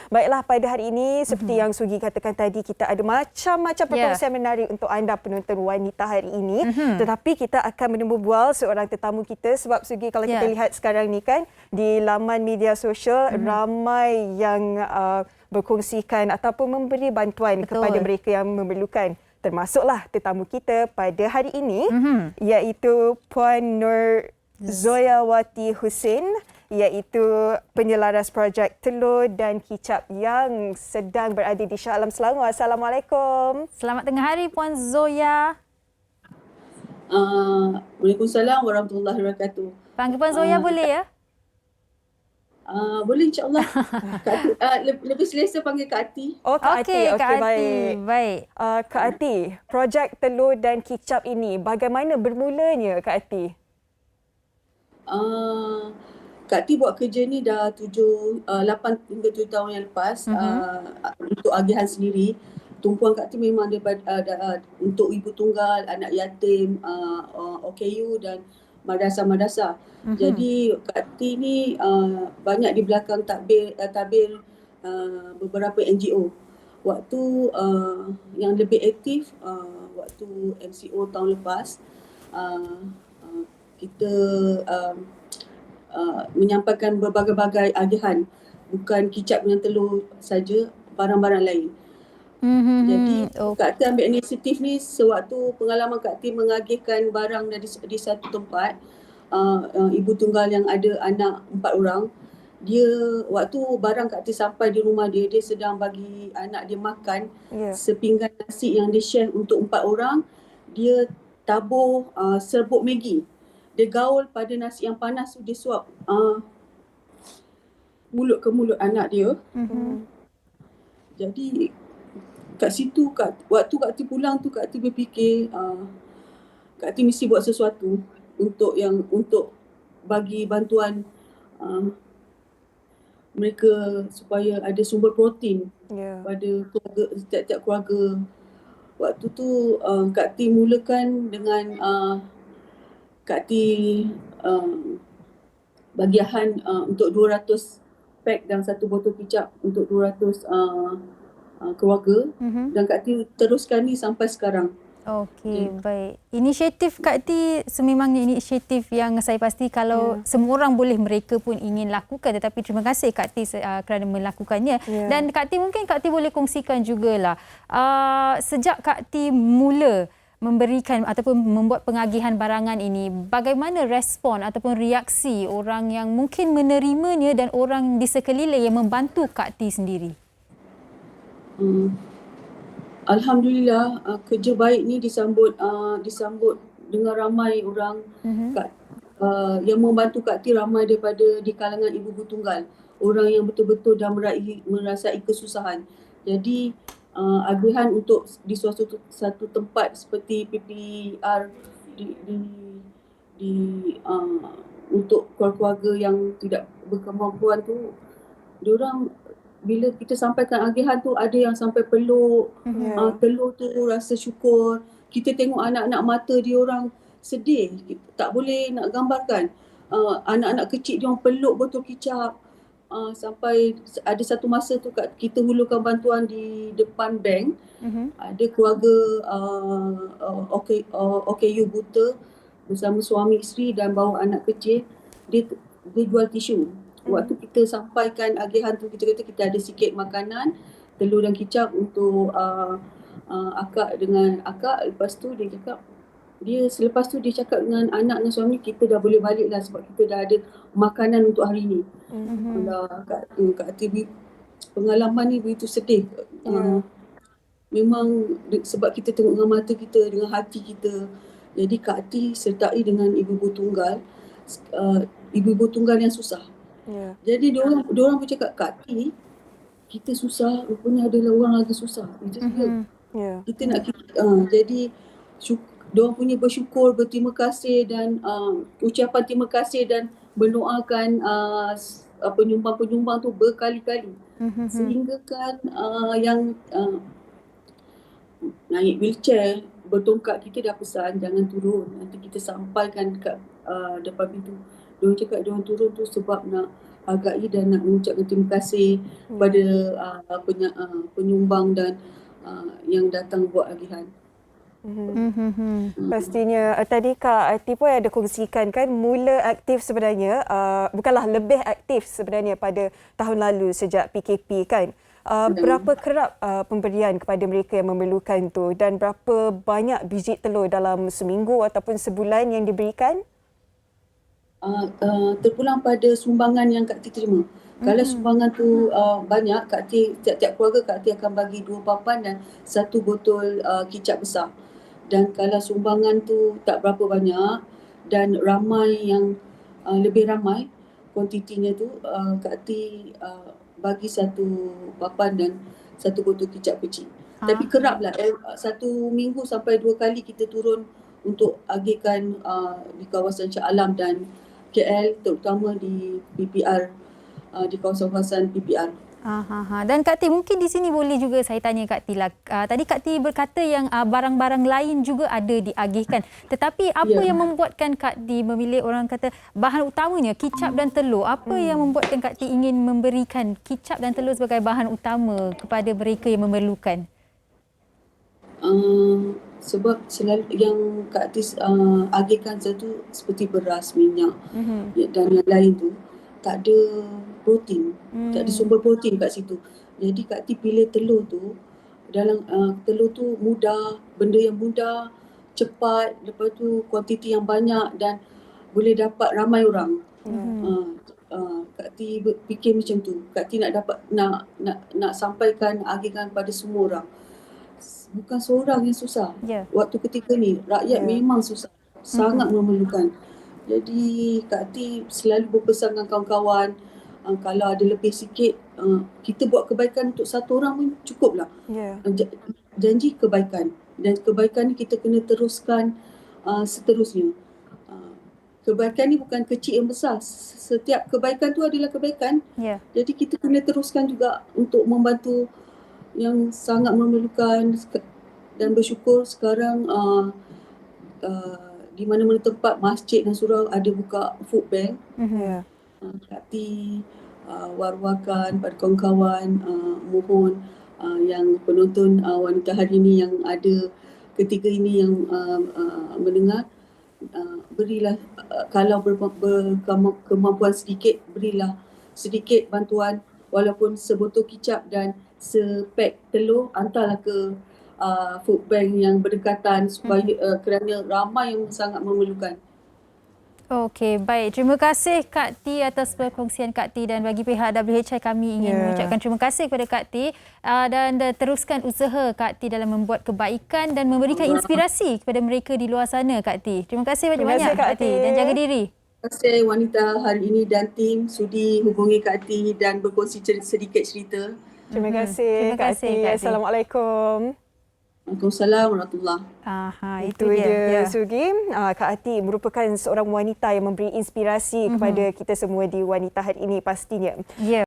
Baiklah, pada hari ini seperti yang Sugi katakan tadi, kita ada macam-macam perkongsian menarik untuk anda penonton wanita hari ini. Tetapi kita akan menemu bual seorang tetamu kita sebab Sugi kalau kita lihat sekarang ni kan di laman media sosial ramai yang berkongsikan ataupun memberi bantuan kepada mereka yang memerlukan. Termasuklah tetamu kita pada hari ini iaitu Puan Nur Zoyawati Husin, iaitu penyelaras projek telur dan kicap yang sedang berada di Shah Alam Selangor. Assalamualaikum. Selamat tengah hari Puan Zoya. Waalaikumsalam warahmatullahi wabarakatuh. Panggil Puan Zoya boleh ya? Boleh insyaAllah. Lebih selesa panggil Kak Ati. Oh, Kak Ati. Kak Ati. Baik. Baik. Kak Ati, projek telur dan kicap ini bagaimana bermulanya Kak Ati? Kak Ati buat kerja ni dah 8 hingga 7 tahun yang lepas untuk agihan sendiri. Tumpuan Kak Ati memang daripada untuk ibu tunggal, anak yatim, OKU dan madrasah-madrasah. Jadi Kak Ati ni banyak di belakang tabir beberapa NGO. Waktu yang lebih aktif waktu MCO tahun lepas, kita menyampaikan berbagai-bagai agihan, bukan kicap dengan telur saja, barang-barang lain. Jadi Kak Ati ambil inisiatif ni sewaktu pengalaman Kak Ati mengagihkan barang di satu tempat. Ibu tunggal yang ada anak 4 orang, dia waktu barang Kak Ati sampai di rumah dia sedang bagi anak dia makan sepinggan nasi yang dia share untuk 4 orang. Dia tabur serbuk Maggi. Dia gaul pada nasi yang panas tu, dia suap mulut ke mulut anak dia. Jadi kat situ, waktu Kak Ati pulang tu, Kak Ati berfikir Kak Ati mesti buat sesuatu untuk bagi bantuan mereka supaya ada sumber protein pada keluarga, setiap keluarga. Waktu tu Kak Ati mulakan dengan Kak Ati bagian untuk 200 pack dan satu botol kicap untuk 200 keluarga. Dan Kak Ati teruskan ni sampai sekarang. Okey, baik. Inisiatif Kak Ati sememangnya inisiatif yang saya pasti kalau semua orang boleh, mereka pun ingin lakukan. Tetapi terima kasih Kak Ati kerana melakukannya. Dan Kak Ati, mungkin Kak Ati boleh kongsikan jugalah sejak Kak Ati mula memberikan ataupun membuat pengagihan barangan ini, bagaimana respon ataupun reaksi orang yang mungkin menerimanya dan orang di sekeliling yang membantu Kak Ati sendiri? Alhamdulillah, kerja baik ni disambut dengan ramai orang. Yang membantu Kak Ati ramai daripada di kalangan ibu-ibu tunggal, orang yang betul-betul dah merasai kesusahan. Jadi agihan untuk di satu tempat seperti PPR untuk keluarga yang tidak berkemampuan tu, diorang bila kita sampaikan agihan tu, ada yang sampai peluk telur tu, rasa syukur. Kita tengok anak-anak mata diorang sedih, tak boleh nak gambarkan. Anak-anak kecil diorang peluk botol kicap. Sampai ada satu masa tu kita hulurkan bantuan di depan bank. Ada keluarga OKU buta bersama suami isteri dan bawa anak kecil. Dia jual tisu. Waktu kita sampaikan agihan tu, kita kata kita ada sikit makanan, telur dan kicap untuk akak dengan akak. Lepas tu selepas tu dia cakap dengan anak dan suami, kita dah boleh balik dah sebab kita dah ada makanan untuk hari ni. Kak Ati, pengalaman ni begitu sedih. Memang sebab kita tengok dengan mata kita, dengan hati kita. Jadi Kak Ati sertai dengan ibu-ibu tunggal yang susah. Jadi diorang bercakap, Kak Ati, kita susah, rupanya adalah orang lagi susah. Kita nak jadi diorang punya bersyukur, berterima kasih dan ucapan terima kasih dan mendoakan penyumbang-penyumbang tu berkali-kali. Sehingga kan yang naik wheelchair, bertongkat, kita dah pesan jangan turun. Nanti kita sampaikan dekat depan pintu. Diorang cakap diorang turun tu sebab nak hargai dan nak mengucapkan terima kasih kepada penyumbang dan yang datang buat agihan. Pastinya tadi Kak Ati pun ada kongsikan kan mula aktif sebenarnya bukanlah lebih aktif sebenarnya pada tahun lalu sejak PKP kan. Berapa kerap pemberian kepada mereka yang memerlukan tu dan berapa banyak biji telur dalam seminggu ataupun sebulan yang diberikan? Terpulang pada sumbangan yang Kak Ti terima. Kalau sumbangan tu banyak, Kak Ti, tiap-tiap keluarga Kak Ti akan bagi 2 papan dan 1 botol kicap besar. Dan kalau sumbangan tu tak berapa banyak dan ramai yang lebih ramai kuantitinya tu, Kak Ti bagi 1 papan dan 1 botol kicap kecil. Tapi keraplah 1 minggu sampai 2 kali kita turun untuk agihkan di kawasan Shah Alam dan KL, terutama di PPR, di kawasan-kawasan PPR. Dan Kak Ti, mungkin di sini boleh juga saya tanya Kak Ti lah. Tadi Kak Ti berkata yang barang-barang lain juga ada diagihkan. Tetapi apa yang membuatkan Kak Ti memilih, orang kata bahan utamanya kicap dan telur? Apa yang membuatkan Kak Ti ingin memberikan kicap dan telur sebagai bahan utama kepada mereka yang memerlukan? Sebab selalu yang Kak Tis agihkan satu seperti beras, minyak dan yang lain tu tak ada protein, tak ada sumber protein kat situ. Jadi Kak Ti pilih telur tu, dalam telur tu mudah, benda yang mudah, cepat, lepas tu kuantiti yang banyak dan boleh dapat ramai orang. Kak Ti fikir macam tu. Kak Ti nak dapat nak sampaikan agihkan pada semua orang. Bukan seorang yang susah. Waktu ketika ni rakyat memang susah, sangat memerlukan. Jadi Kak Ti selalu berpesan dengan kawan-kawan, kalau ada lebih sikit, kita buat kebaikan untuk 1 orang pun cukuplah. Janji kebaikan, dan kebaikan ni kita kena teruskan seterusnya. Kebaikan ni bukan kecil yang besar, setiap kebaikan tu adalah kebaikan. Jadi kita kena teruskan juga untuk membantu yang sangat memerlukan. Dan bersyukur sekarang di mana-mana tempat masjid dan surau ada buka food bank. Kak Ti war-warkan pada kawan-kawan, mohon yang penonton wanita hari ini yang ada ketiga ini yang mendengar, berilah kalau berkemampuan sedikit, berilah sedikit bantuan, walaupun sebotol kicap dan sepak telur, hantarlah ke food bank yang berdekatan supaya kerana ramai yang sangat memerlukan. Okey, baik. Terima kasih Kak Ti atas perkongsian Kak Ti, dan bagi pihak WHI kami ingin mengucapkan terima kasih kepada Kak Ti dan teruskan usaha Kak Ti dalam membuat kebaikan dan memberikan inspirasi kepada mereka di luar sana Kak Ti. Terima kasih banyak-banyak Kak Ti dan jaga diri. Terima kasih wanita hari ini dan tim sudi hubungi Kak Ti dan berkongsi sedikit cerita. Terima kasih Kak Ti. Assalamualaikum. Waalaikumsalam warahmatullahi. Itu dia Sugi. Kak Ati merupakan seorang wanita yang memberi inspirasi kepada kita semua di Wanita Hari ini pastinya.